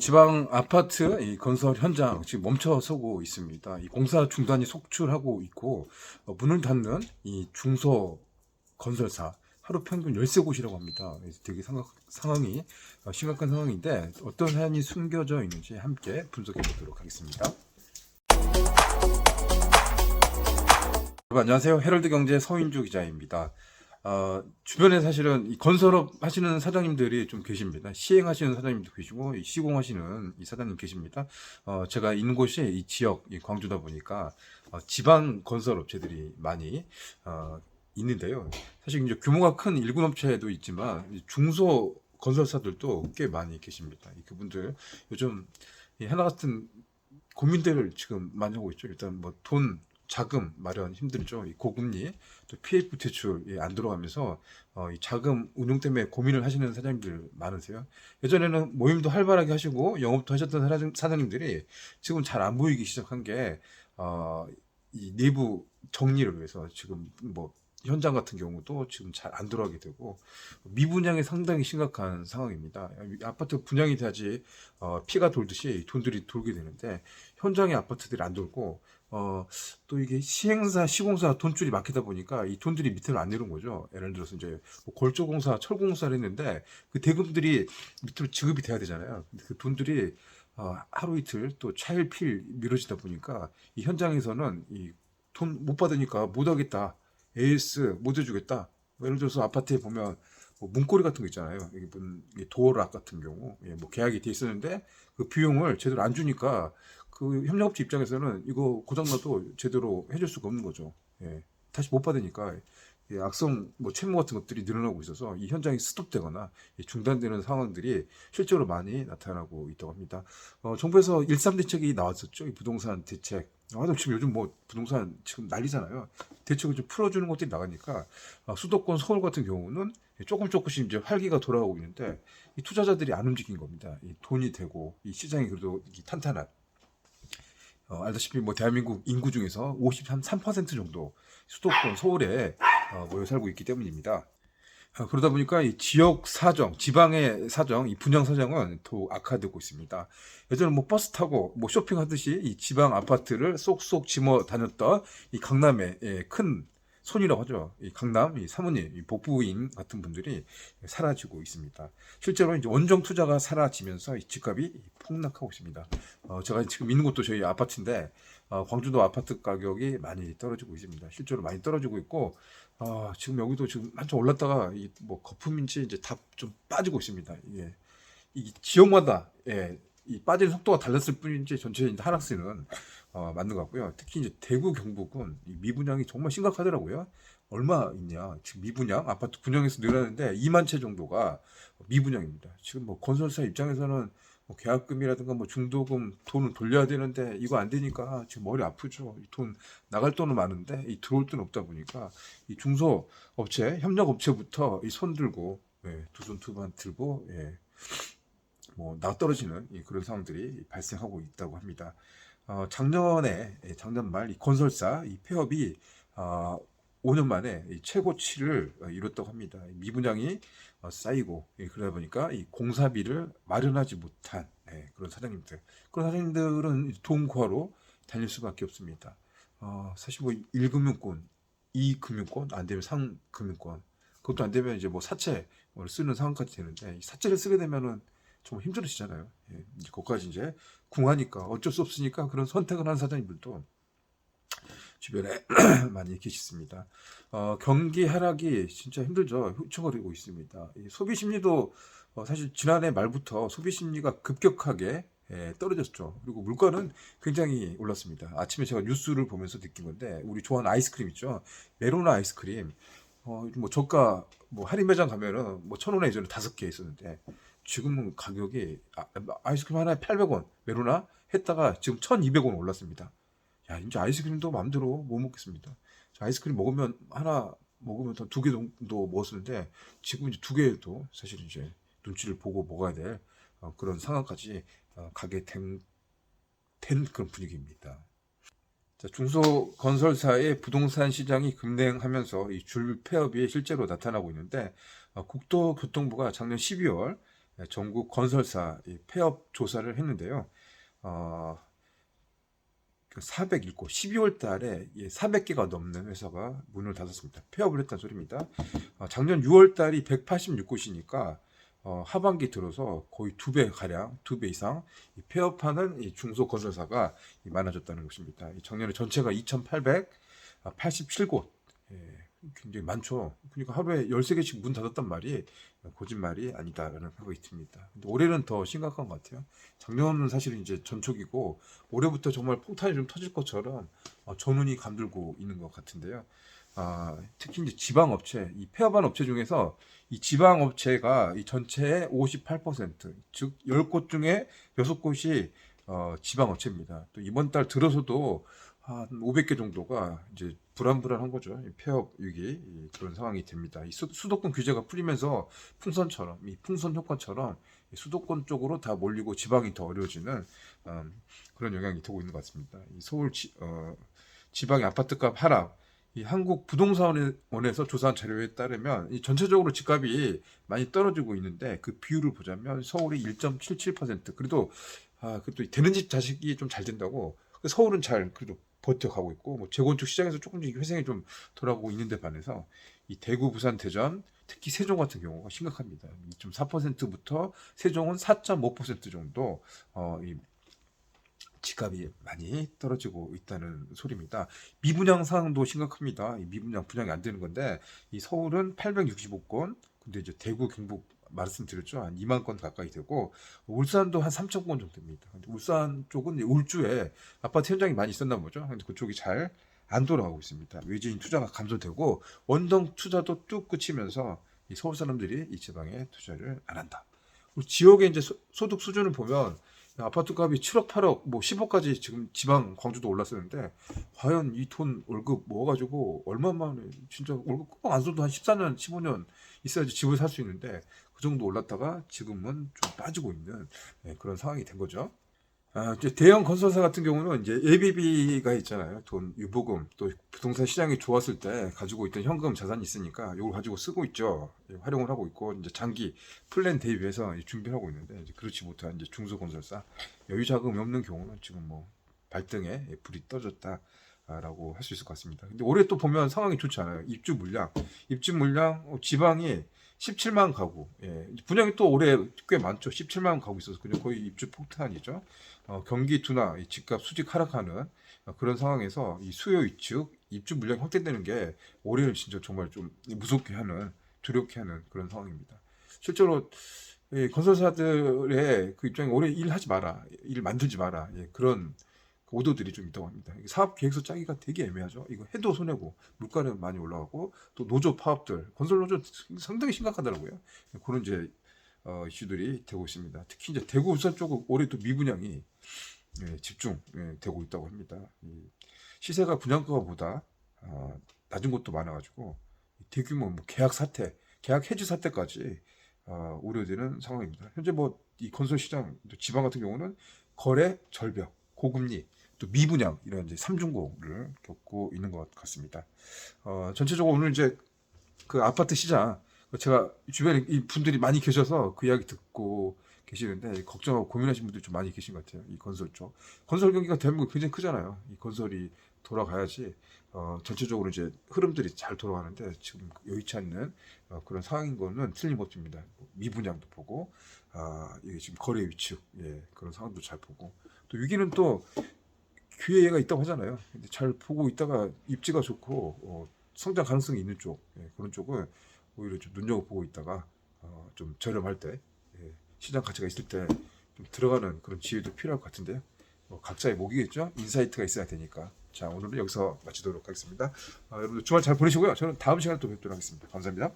지방 아파트 이 건설 현장 지금 멈춰서고 있습니다. 이 공사 중단이 속출하고 있고 문을 닫는 이 중소 건설사 하루 평균 13곳이라고 합니다. 되게 상황이 심각한 상황인데 어떤 사연이 숨겨져 있는지 함께 분석해 보도록 하겠습니다. 여러분 안녕하세요. 헤럴드 경제 서인주 기자입니다. 주변에 사실은 이 건설업 하시는 사장님들이 좀 계십니다. 시행하시는 사장님도 계시고, 시공하시는 이 사장님 계십니다. 제가 있는 곳이 이 지역, 이 광주다 보니까, 지방 건설업체들이 많이, 있는데요. 사실 이제 규모가 큰 일군 업체도 있지만, 중소 건설사들도 꽤 많이 계십니다. 그분들 요즘 하나 같은 고민들을 지금 많이 하고 있죠. 일단 뭐 자금 마련 힘들죠. 이 고금리, 또 PF 대출 안 들어가면서 이 자금 운용 때문에 고민을 하시는 사장님들 많으세요. 예전에는 모임도 활발하게 하시고 영업도 하셨던 사장님들이 지금 잘 안 보이기 시작한 게 이 내부 정리를 위해서 지금 뭐 현장 같은 경우도 지금 잘 안 들어가게 되고 미분양이 상당히 심각한 상황입니다. 아파트 분양이 돼야지 피가 돌듯이 돈들이 돌게 되는데 현장에 아파트들이 안 돌고 또 이게 시행사, 시공사 돈줄이 막히다 보니까 이 돈들이 밑으로 안 내려온 거죠. 예를 들어서 이제 뭐 골조공사, 철공사를 했는데 그 대금들이 밑으로 지급이 돼야 되잖아요. 근데 그 돈들이 하루 이틀 또 차일피일 미뤄지다 보니까 이 현장에서는 이 돈 못 받으니까 못 하겠다. AS 못 해주겠다. 뭐 예를 들어서 아파트에 보면 뭐 문고리 같은 거 있잖아요. 여기 도어락 같은 경우 뭐 계약이 돼 있었는데 그 비용을 제대로 안 주니까 그 협력업체 입장에서는 이거 고장나도 제대로 해줄 수가 없는 거죠. 다시 못 받으니까 악성 뭐 채무 같은 것들이 늘어나고 있어서 이 현장이 스톱되거나 중단되는 상황들이 실제로 많이 나타나고 있다고 합니다. 정부에서 13 대책이 나왔었죠. 이 부동산 대책. 지금 요즘 뭐 부동산 지금 난리잖아요. 대책을 좀 풀어주는 것들이 나가니까 수도권 서울 같은 경우는 조금씩 이제 활기가 돌아오고 있는데 이 투자자들이 안 움직인 겁니다. 이 돈이 되고 이 시장이 그래도 탄탄한. 알다시피 뭐 대한민국 인구 중에서 53% 정도 수도권 서울에 모여 살고 있기 때문입니다. 그러다 보니까 이 지역 사정, 지방의 사정, 이 분양 사정은 더욱 악화되고 있습니다. 예전에 뭐 버스 타고 뭐 쇼핑하듯이 이 지방 아파트를 쏙쏙 짐어 다녔던 이 강남의 큰 손이라고 하죠. 이 강남, 이 사모님, 이 복부인 같은 분들이 사라지고 있습니다. 실제로 이제 원정 투자가 사라지면서 이 집값이 폭락하고 있습니다. 제가 지금 있는 곳도 저희 아파트인데, 광주도 아파트 가격이 많이 떨어지고 있습니다. 실제로 많이 떨어지고 있고, 지금 여기도 지금 한참 올랐다가 뭐 거품인지 이제 다 좀 빠지고 있습니다. 이 지역마다 이 빠지는 속도가 달랐을 뿐인지 전체 하락세는 맞는 것 같고요. 특히 이제 대구 경북은 이 미분양이 정말 심각하더라고요. 얼마 있냐? 지금 미분양 아파트 분양에서 늘었는데 2만 채 정도가 미분양입니다. 지금 뭐 건설사 입장에서는 뭐 계약금이라든가 뭐 중도금 돈을 돌려야 되는데 이거 안 되니까 지금 머리 아프죠. 이 돈 나갈 돈은 많은데 이 들어올 돈은 없다 보니까 이 중소업체, 협력업체부터 이 손 들고 두 손 두 발 들고 뭐 낭떨어지는 그런 상황들이 발생하고 있다고 합니다. 작년 말 이 건설사 이 폐업이 5년 만에 이 최고치를 이뤘다고 합니다. 미분양이 쌓이고 그러다 보니까 이 공사비를 마련하지 못한 그런 사장님들은 돈 구하러 다닐 수밖에 없습니다. 사실 뭐 1금융권, 2금융권 안 되면 3금융권 그것도 안 되면 이제 뭐 사채를 쓰는 상황까지 되는데 이 사채를 쓰게 되면은 정말 힘들으시잖아요. 이제 거기까지 이제 궁하니까 어쩔 수 없으니까 그런 선택을 하는 사장님들도 주변에 많이 계십니다. 경기 하락이 진짜 힘들죠. 휘청거리고 있습니다. 이 소비 심리도 사실 지난해 말부터 소비 심리가 급격하게 떨어졌죠. 그리고 물가는 굉장히 올랐습니다. 아침에 제가 뉴스를 보면서 느낀 건데 우리 좋아하는 아이스크림 있죠. 메로나 아이스크림. 뭐 저가 뭐 할인 매장 가면은 뭐 1,000원에 예전에 5개 있었는데 지금은 가격이 아이스크림 하나에 800원 메로나 했다가 지금 1,200원 올랐습니다. 야, 이제 아이스크림도 마음대로 못 먹겠습니다. 아이스크림 하나 먹으면 두 개 정도 먹었는데 지금 이제 2개도 사실 이제 눈치를 보고 먹어야 될 그런 상황까지 가게 된 그런 분위기입니다. 자, 중소건설사의 부동산 시장이 급냉하면서 이 줄 폐업이 실제로 나타나고 있는데 국토교통부가 작년 12월 전국 건설사 이 폐업 조사를 했는데요. 401곳 12월 달에 400개가 넘는 회사가 문을 닫았습니다. 폐업을 했다는 소리입니다. 작년 6월 달이 186곳이니까 하반기 들어서 거의 2배 가량, 2배 이상 폐업하는 중소건설사가 많아졌다는 것입니다. 작년에 전체가 2,887곳, 굉장히 많죠. 그러니까 하루에 13개씩 문 닫았단 말이 거짓말이 아니다라는 생각이 듭니다. 근데 올해는 더 심각한 것 같아요. 작년은 사실 이제 전초기고 올해부터 정말 폭탄이 좀 터질 것처럼 전운이 감돌고 있는 것 같은데요. 특히 이제 지방업체, 이 폐업한 업체 중에서 이 지방업체가 이 전체의 58%, 즉 10곳 중에 6곳이 지방업체입니다. 또 이번 달 들어서도 한 500개 정도가 이제 불안불안한 거죠. 폐업 위기 그런 상황이 됩니다. 이 수도권 규제가 풀리면서 풍선처럼 이 풍선 효과처럼 수도권 쪽으로 다 몰리고 지방이 더 어려워지는 그런 영향이 되고 있는 것 같습니다. 이 서울 지방의 아파트값 하락, 이 한국부동산원에서 조사한 자료에 따르면 이 전체적으로 집값이 많이 떨어지고 있는데 그 비율을 보자면 서울이 1.77%, 그래도 그래도 되는 집 자식이 좀 잘 된다고 서울은 잘 그래도 버텨가고 있고, 뭐 재건축 시장에서 조금씩 회생이 좀 돌아오고 있는데 반해서 이 대구, 부산, 대전, 특히 세종 같은 경우가 심각합니다. 2.4%부터 세종은 4.5% 정도 이 집값이 많이 떨어지고 있다는 소리입니다. 미분양 상황도 심각합니다. 이 미분양 분양이 안 되는 건데 이 서울은 865건, 근데 이제 대구, 경북 말씀드렸죠. 한 2만 건 가까이 되고 울산도 한 3천 건 정도 됩니다. 근데 울산 쪽은 울주에 아파트 현장이 많이 있었나 보죠. 근데 그쪽이 잘 안 돌아가고 있습니다. 외지인 투자가 감소되고 원동 투자도 뚝 그치면서 이 서울 사람들이 이 지방에 투자를 안 한다. 그리고 지역의 이제 소득 수준을 보면 아파트 값이 7억, 8억, 뭐 10억까지 지금 지방 광주도 올랐었는데 과연 이 돈 월급 모아가지고 얼마만에 진짜 월급 꼭 안 써도 한 14년, 15년 있어야지 집을 살 수 있는데 그 정도 올랐다가 지금은 좀 빠지고 있는 그런 상황이 된 거죠. 이제 대형 건설사 같은 경우는 이제 예비비가 있잖아요. 돈, 유보금, 또 부동산 시장이 좋았을 때 가지고 있던 현금 자산이 있으니까 이걸 가지고 쓰고 있죠. 활용을 하고 있고, 이제 장기 플랜 대비해서 준비를 하고 있는데, 이제 그렇지 못한 이제 중소건설사, 여유 자금이 없는 경우는 지금 뭐 발등에 불이 떠졌다라고 할 수 있을 것 같습니다. 근데 올해 또 보면 상황이 좋지 않아요. 입주 물량, 지방이 17만 가구, 분양이 또 올해 꽤 많죠. 17만 가구 있어서 그냥 거의 입주 폭탄이죠. 경기 둔화, 이 집값 수직 하락하는 그런 상황에서 이 수요 위축, 입주 물량이 확대되는 게 올해는 진짜 정말 좀 무섭게 하는, 두렵게 하는 그런 상황입니다. 실제로 건설사들의 그 입장에 올해 일하지 마라, 일 만들지 마라, 그런 오더들이 좀 있다고 합니다. 사업 계획서 짜기가 되게 애매하죠. 이거 해도 손해고 물가는 많이 올라가고 또 노조 파업들, 건설 노조 상당히 심각하더라고요. 그런 이제 이슈들이 되고 있습니다. 특히 이제 대구 울산 쪽은 올해 또 미분양이 집중되고 있다고 합니다. 시세가 분양가보다 낮은 곳도 많아가지고 대규모 뭐 계약 사태, 계약 해지 사태까지 우려되는 상황입니다. 현재 뭐 이 건설 시장, 지방 같은 경우는 거래 절벽, 고금리, 또 미분양 이런 이제 삼중고를 겪고 있는 것 같습니다. 전체적으로 오늘 이제 그 아파트 시장, 제가 주변에 이 분들이 많이 계셔서 그 이야기 듣고 계시는데 걱정하고 고민하시는 분들이 좀 많이 계신 것 같아요. 이 건설 쪽, 건설 경기가 대한민국 굉장히 크잖아요. 이 건설이 돌아가야지 전체적으로 이제 흐름들이 잘 돌아가는데 지금 여의치 않는 그런 상황인 거는 틀림없습니다. 미분양도 보고 이게 지금 거래 위축, 그런 상황도 잘 보고, 또 위기는 또 기회가 있다고 하잖아요. 근데 잘 보고 있다가 입지가 좋고 성장 가능성이 있는 쪽, 그런 쪽은 오히려 좀 눈여겨보고 있다가 좀 저렴할 때, 시장 가치가 있을 때 좀 들어가는 그런 지혜도 필요할 것 같은데요. 각자의 목이겠죠. 인사이트가 있어야 되니까. 자, 오늘은 여기서 마치도록 하겠습니다. 여러분들 주말 잘 보내시고요. 저는 다음 시간에 또 뵙도록 하겠습니다. 감사합니다.